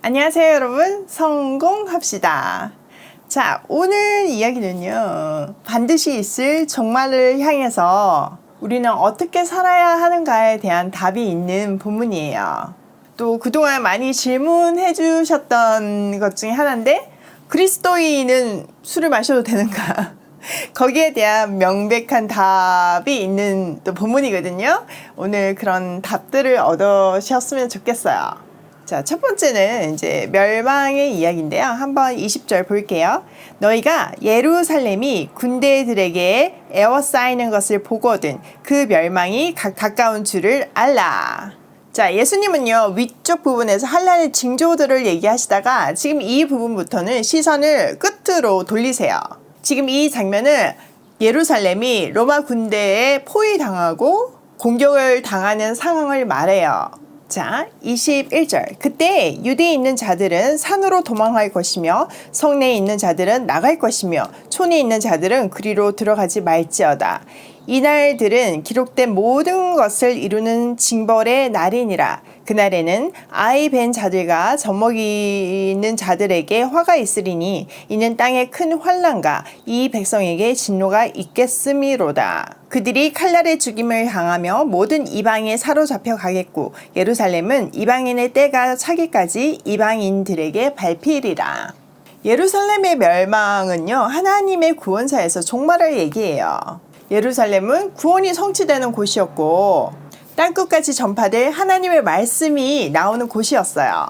안녕하세요 여러분, 성공합시다. 자, 오늘 이야기는요, 반드시 있을 종말을 향해서 우리는 어떻게 살아야 하는가에 대한 답이 있는 본문이에요. 또 그동안 많이 질문해 주셨던 것 중에 하나인데, 그리스도인은 술을 마셔도 되는가? 거기에 대한 명백한 답이 있는 또 본문이거든요. 오늘 그런 답들을 얻으셨으면 좋겠어요. 자, 첫 번째는 이제 멸망의 이야기인데요. 한번 20절 볼게요. 너희가 예루살렘이 군대들에게 에워싸이는 것을 보거든 그 멸망이 가까운 줄을 알라. 자, 예수님은요, 위쪽 부분에서 한란의 징조들을 얘기하시다가 지금 이 부분부터는 시선을 끝으로 돌리세요. 지금 이 장면은 예루살렘이 로마 군대에 포위당하고 공격을 당하는 상황을 말해요. 자, 21절. 그때 유대에 있는 자들은 산으로 도망할 것이며 성내에 있는 자들은 나갈 것이며 촌에 있는 자들은 그리로 들어가지 말지어다. 이날들은 기록된 모든 것을 이루는 징벌의 날이니라. 그날에는 아이 벤 자들과 젖먹이는 자들에게 화가 있으리니 이는 땅에 큰 환난과 이 백성에게 진노가 있겠음이로다. 그들이 칼날의 죽임을 당하며 모든 이방에 사로잡혀 가겠고 예루살렘은 이방인의 때가 차기까지 이방인들에게 밟히리라. 예루살렘의 멸망은요, 하나님의 구원사에서 종말을 얘기해요. 예루살렘은 구원이 성취되는 곳이었고 땅끝까지 전파될 하나님의 말씀이 나오는 곳이었어요.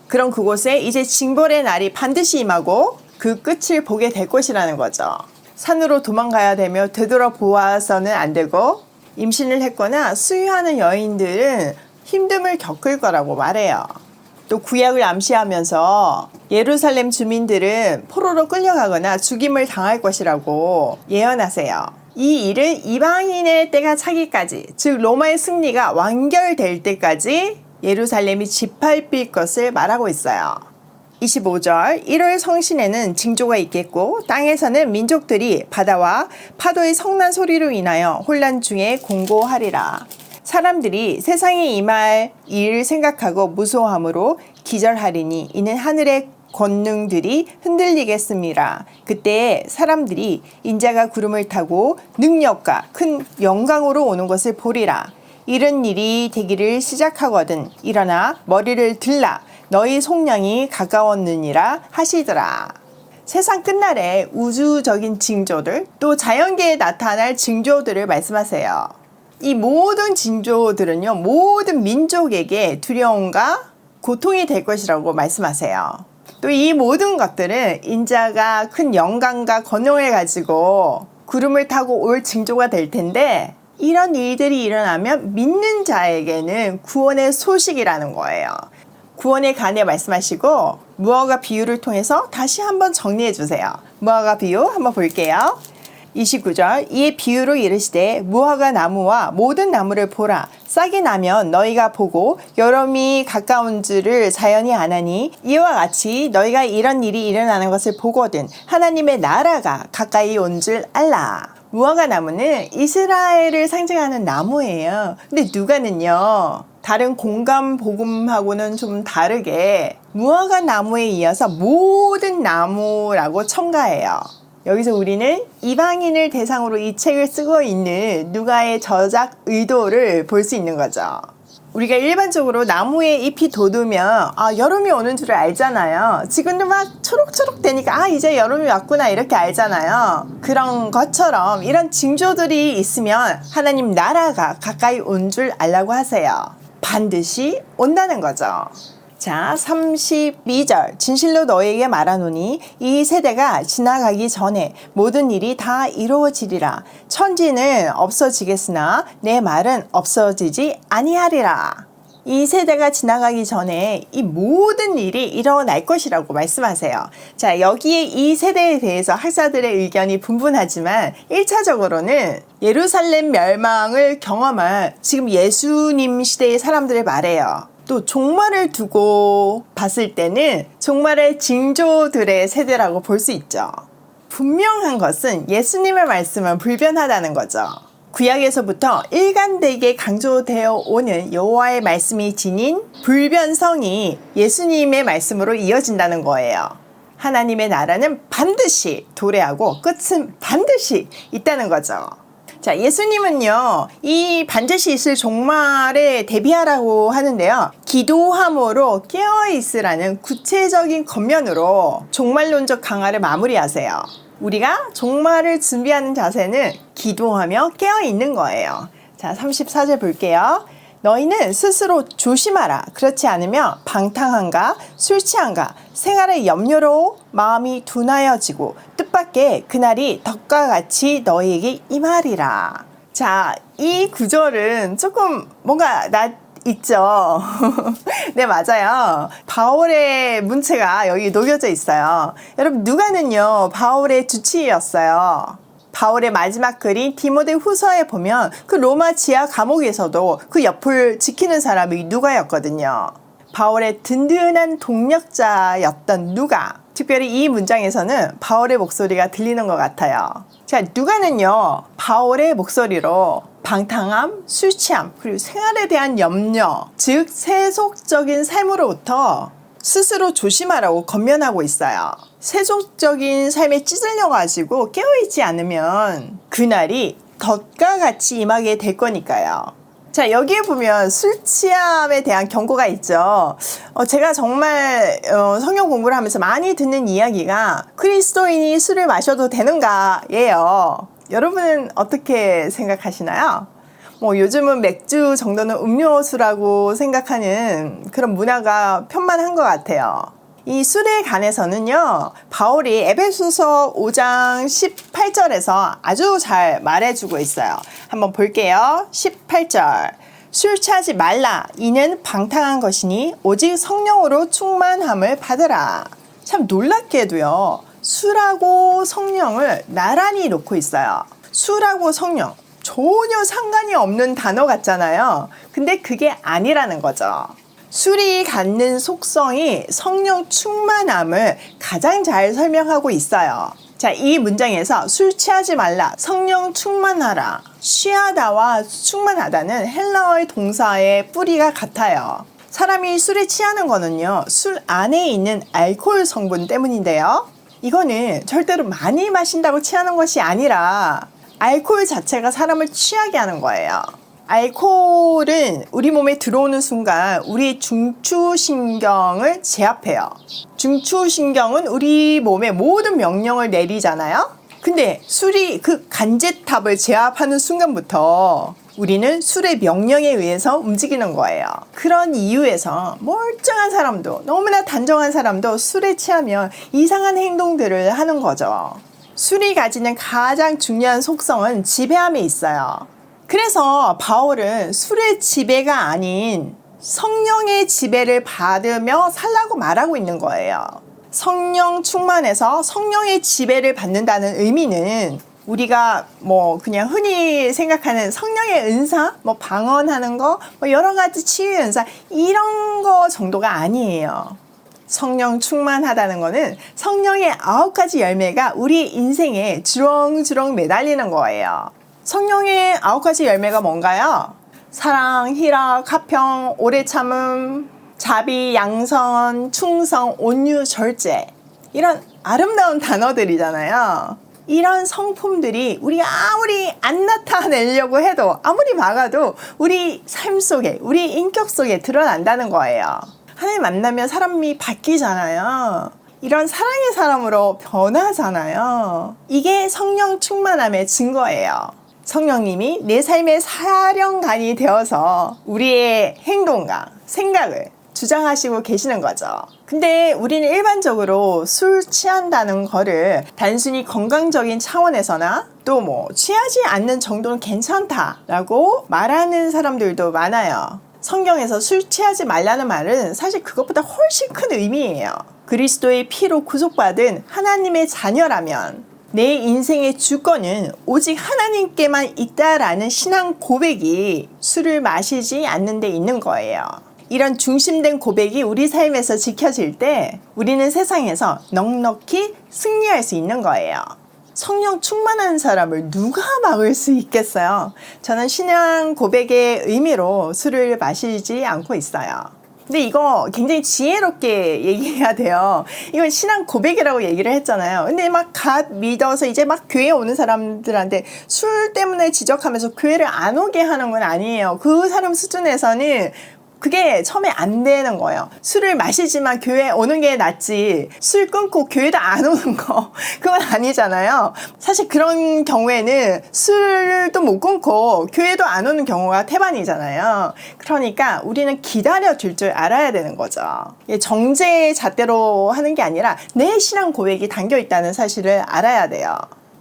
그럼 그곳에 이제 징벌의 날이 반드시 임하고 그 끝을 보게 될 것이라는 거죠. 산으로 도망가야 되며 되돌아보아서는 안 되고 임신을 했거나 수유하는 여인들은 힘듦을 겪을 거라고 말해요. 또 구약을 암시하면서 예루살렘 주민들은 포로로 끌려가거나 죽임을 당할 것이라고 예언하세요. 이 일은 이방인의 때가 차기까지, 즉 로마의 승리가 완결될 때까지 예루살렘이 짓밟힐 것을 말하고 있어요. 25절. 1월 성신에는 징조가 있겠고 땅에서는 민족들이 바다와 파도의 성난 소리로 인하여 혼란 중에 공고하리라. 사람들이 세상에 임할 일을 생각하고 무서워함으로 기절하리니 이는 하늘의 권능들이 흔들리겠습니다. 그때 사람들이 인자가 구름을 타고 능력과 큰 영광으로 오는 것을 보리라. 이런 일이 되기를 시작하거든 일어나 머리를 들라 너희 속량이 가까웠느니라 하시더라. 세상 끝날에 우주적인 징조들 또 자연계에 나타날 징조들을 말씀하세요. 이 모든 징조들은요, 모든 민족에게 두려움과 고통이 될 것이라고 말씀하세요. 또 이 모든 것들은 인자가 큰 영광과 권능을 가지고 구름을 타고 올 징조가 될 텐데 이런 일들이 일어나면 믿는 자에게는 구원의 소식이라는 거예요. 구원의 간에 말씀하시고 무화과 비유를 통해서 다시 한번 정리해 주세요. 무화과 비유 한번 볼게요. 29절. 이에 비유로 이르시되 무화과 나무와 모든 나무를 보라. 싹이 나면 너희가 보고 여름이 가까운 줄을 자연히 아나니 이와 같이 너희가 이런 일이 일어나는 것을 보거든 하나님의 나라가 가까이 온 줄 알라. 무화과 나무는 이스라엘을 상징하는 나무예요. 근데 누가는요, 다른 공감 복음하고는 좀 다르게 무화과 나무에 이어서 모든 나무라고 첨가해요. 여기서 우리는 이방인을 대상으로 이 책을 쓰고 있는 누가의 저작 의도를 볼 수 있는 거죠. 우리가 일반적으로 나무에 잎이 돋으면 여름이 오는 줄을 알잖아요. 지금도 막 초록초록 되니까 이제 여름이 왔구나 이렇게 알잖아요. 그런 것처럼 이런 징조들이 있으면 하나님 나라가 가까이 온 줄 알라고 하세요. 반드시 온다는 거죠. 자, 32절. 진실로 너희에게 말하노니 이 세대가 지나가기 전에 모든 일이 다 이루어지리라. 천지는 없어지겠으나 내 말은 없어지지 아니하리라. 이 세대가 지나가기 전에 이 모든 일이 일어날 것이라고 말씀하세요. 자, 여기에 이 세대에 대해서 학자들의 의견이 분분하지만 1차적으로는 예루살렘 멸망을 경험할 지금 예수님 시대의 사람들을 말해요. 또 종말을 두고 봤을 때는 종말의 징조들의 세대라고 볼 수 있죠. 분명한 것은 예수님의 말씀은 불변하다는 거죠. 구약에서부터 일관되게 강조되어 오는 여호와의 말씀이 지닌 불변성이 예수님의 말씀으로 이어진다는 거예요. 하나님의 나라는 반드시 도래하고 끝은 반드시 있다는 거죠. 자, 예수님은요, 이 반드시 있을 종말에 대비하라고 하는데요. 기도함으로 깨어있으라는 구체적인 겉면으로 종말론적 강화를 마무리하세요. 우리가 종말을 준비하는 자세는 기도하며 깨어있는 거예요. 자, 34절 볼게요. 너희는 스스로 조심하라. 그렇지 않으면 방탕함과 술 취함과 생활의 염려로 마음이 둔하여지고 뜻밖의 그날이 덕과 같이 너희에게 임하리라. 자, 이 구절은 조금 뭔가 있죠. 네, 맞아요. 바울의 문체가 여기 녹여져 있어요. 여러분, 누가는요, 바울의 주치의였어요. 바울의 마지막 글인 디모데 후서에 보면 그 로마 지하 감옥에서도 그 옆을 지키는 사람이 누가였거든요. 바울의 든든한 동력자였던 누가. 특별히 이 문장에서는 바울의 목소리가 들리는 것 같아요. 자, 누가는요, 바울의 목소리로 방탕함, 술 취함, 그리고 생활에 대한 염려, 즉 세속적인 삶으로부터 스스로 조심하라고 권면하고 있어요. 세속적인 삶에 찌들려가지고 깨어있지 않으면 그날이 덫과 같이 임하게 될 거니까요. 자, 여기에 보면 술 취함에 대한 경고가 있죠. 제가 정말 성경 공부를 하면서 많이 듣는 이야기가 그리스도인이 술을 마셔도 되는가예요. 여러분은 어떻게 생각하시나요? 요즘은 맥주 정도는 음료수라고 생각하는 그런 문화가 편만한 것 같아요. 이 술에 관해서는요, 바울이 에베소서 5장 18절에서 아주 잘 말해주고 있어요. 한번 볼게요. 18절. 술 취하지 말라. 이는 방탕한 것이니 오직 성령으로 충만함을 받으라. 참 놀랍게도요, 술하고 성령을 나란히 놓고 있어요. 술하고 성령. 전혀 상관이 없는 단어 같잖아요. 근데 그게 아니라는 거죠. 술이 갖는 속성이 성령 충만함을 가장 잘 설명하고 있어요. 자, 이 문장에서 술 취하지 말라, 성령 충만하라. 취하다와 충만하다는 헬라어의 동사의 뿌리가 같아요. 사람이 술에 취하는 거는요, 술 안에 있는 알코올 성분 때문인데요. 이거는 절대로 많이 마신다고 취하는 것이 아니라 알코올 자체가 사람을 취하게 하는 거예요. 알코올은 우리 몸에 들어오는 순간 우리 중추신경을 제압해요. 중추신경은 우리 몸의 모든 명령을 내리잖아요. 근데 술이 그 간제탑을 제압하는 순간부터 우리는 술의 명령에 의해서 움직이는 거예요. 그런 이유에서 멀쩡한 사람도, 너무나 단정한 사람도 술에 취하면 이상한 행동들을 하는 거죠. 술이 가지는 가장 중요한 속성은 지배함에 있어요. 그래서 바울은 술의 지배가 아닌 성령의 지배를 받으며 살라고 말하고 있는 거예요. 성령 충만해서 성령의 지배를 받는다는 의미는 우리가 그냥 흔히 생각하는 성령의 은사, 방언하는 거, 여러 가지 치유의 은사, 이런 거 정도가 아니에요. 성령 충만하다는 거는 성령의 9가지 열매가 우리 인생에 주렁주렁 매달리는 거예요. 성령의 9가지 열매가 뭔가요? 사랑, 희락, 화평, 오래 참음, 자비, 양선, 충성, 온유, 절제. 이런 아름다운 단어들이잖아요. 이런 성품들이 우리가 아무리 안 나타내려고 해도, 아무리 막아도 우리 삶 속에, 우리 인격 속에 드러난다는 거예요. 하나님 만나면 사람이 바뀌잖아요. 이런 사랑의 사람으로 변하잖아요. 이게 성령 충만함의 증거예요. 성령님이 내 삶의 사령관이 되어서 우리의 행동과 생각을 주장하시고 계시는 거죠. 근데 우리는 일반적으로 술 취한다는 거를 단순히 건강적인 차원에서나 또 취하지 않는 정도는 괜찮다라고 말하는 사람들도 많아요. 성경에서 술 취하지 말라는 말은 사실 그것보다 훨씬 큰 의미예요. 그리스도의 피로 구속받은 하나님의 자녀라면 내 인생의 주권은 오직 하나님께만 있다라는 신앙 고백이 술을 마시지 않는 데 있는 거예요. 이런 중심된 고백이 우리 삶에서 지켜질 때 우리는 세상에서 넉넉히 승리할 수 있는 거예요. 성령 충만한 사람을 누가 막을 수 있겠어요? 저는 신앙 고백의 의미로 술을 마시지 않고 있어요. 근데 이거 굉장히 지혜롭게 얘기해야 돼요. 이건 신앙 고백이라고 얘기를 했잖아요. 근데 막 갓 믿어서 이제 막 교회에 오는 사람들한테 술 때문에 지적하면서 교회를 안 오게 하는 건 아니에요. 그 사람 수준에서는 그게 처음에 안 되는 거예요. 술을 마시지만 교회에 오는 게 낫지 술 끊고 교회도 안 오는 거 그건 아니잖아요. 사실 그런 경우에는 술도 못 끊고 교회도 안 오는 경우가 태반이잖아요. 그러니까 우리는 기다려 줄 줄 알아야 되는 거죠. 정죄의 잣대로 하는 게 아니라 내 신앙 고백이 담겨 있다는 사실을 알아야 돼요.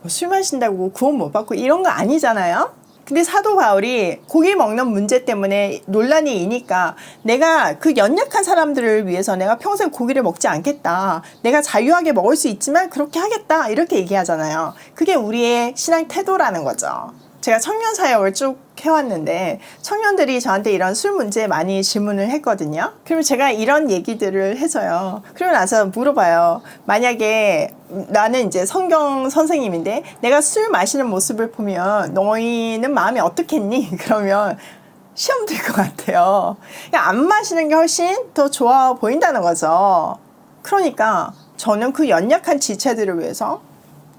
술 마신다고 구원 못 받고 이런 거 아니잖아요. 근데 사도 바울이 고기 먹는 문제 때문에 논란이 이니까 내가 그 연약한 사람들을 위해서 내가 평생 고기를 먹지 않겠다. 내가 자유하게 먹을 수 있지만 그렇게 하겠다. 이렇게 얘기하잖아요. 그게 우리의 신앙 태도라는 거죠. 제가 청년 사역을 쭉 해왔는데 청년들이 저한테 이런 술 문제에 많이 질문을 했거든요. 그러면 제가 이런 얘기들을 해줘요. 그러고 나서 물어봐요. 만약에 나는 이제 성경 선생님인데 내가 술 마시는 모습을 보면 너희는 마음이 어떻겠니? 그러면 시험 들 것 같아요. 안 마시는 게 훨씬 더 좋아 보인다는 거죠. 그러니까 저는 그 연약한 지체들을 위해서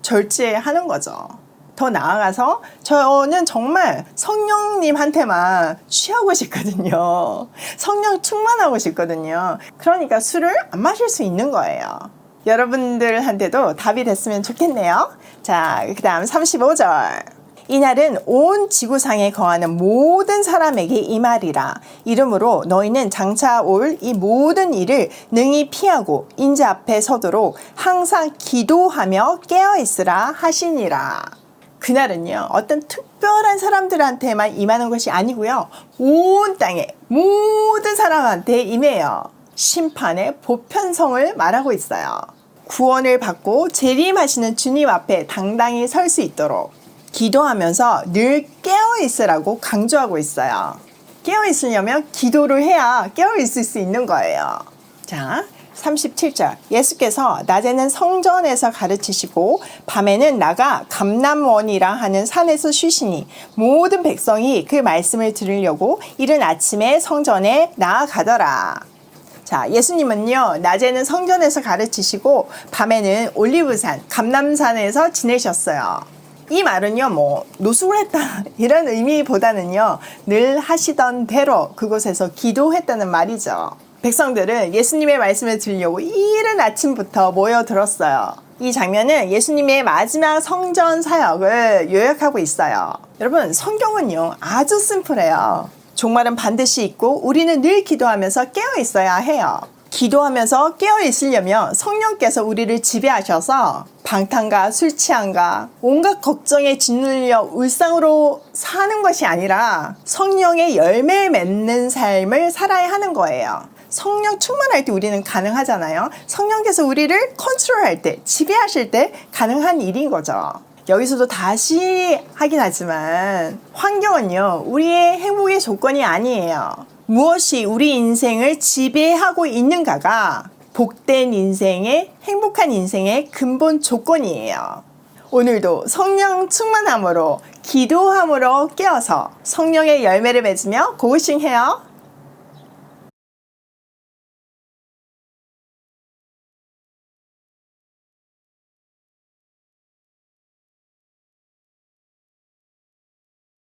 절제하는 거죠. 더 나아가서 저는 정말 성령님한테만 취하고 싶거든요. 성령 충만하고 싶거든요. 그러니까 술을 안 마실 수 있는 거예요. 여러분들한테도 답이 됐으면 좋겠네요. 자, 그 다음 35절. 이날은 온 지구상에 거하는 모든 사람에게 임하리라. 이러므로 너희는 장차 올 이 모든 일을 능히 피하고 인자 앞에 서도록 항상 기도하며 깨어있으라 하시니라. 그날은요, 어떤 특별한 사람들한테만 임하는 것이 아니고요, 온 땅에 모든 사람한테 임해요. 심판의 보편성을 말하고 있어요. 구원을 받고 재림하시는 주님 앞에 당당히 설 수 있도록 기도하면서 늘 깨어있으라고 강조하고 있어요. 깨어있으려면 기도를 해야 깨어있을 수 있는 거예요. 자, 37절. 예수께서 낮에는 성전에서 가르치시고 밤에는 나가 감람원이라 하는 산에서 쉬시니 모든 백성이 그 말씀을 들으려고 이른 아침에 성전에 나아가더라. 자, 예수님은요, 낮에는 성전에서 가르치시고 밤에는 올리브산, 감람산에서 지내셨어요. 이 말은요, 노숙을 했다 이런 의미보다는요, 늘 하시던 대로 그곳에서 기도했다는 말이죠. 백성들은 예수님의 말씀을 들으려고 이른 아침부터 모여들었어요. 이 장면은 예수님의 마지막 성전 사역을 요약하고 있어요. 여러분, 성경은요, 아주 심플해요. 종말은 반드시 있고 우리는 늘 기도하면서 깨어 있어야 해요. 기도하면서 깨어 있으려면 성령께서 우리를 지배하셔서 방탕과 술 취함과 온갖 걱정에 짓눌려 울상으로 사는 것이 아니라 성령의 열매 맺는 삶을 살아야 하는 거예요. 성령 충만할 때 우리는 가능하잖아요. 성령께서 우리를 컨트롤할 때, 지배하실 때 가능한 일인 거죠. 여기서도 다시 하긴 하지만 환경은요, 우리의 행복의 조건이 아니에요. 무엇이 우리 인생을 지배하고 있는가가 복된 인생의, 행복한 인생의 근본 조건이에요. 오늘도 성령 충만함으로 기도함으로 깨어서 성령의 열매를 맺으며 고고싱 해요.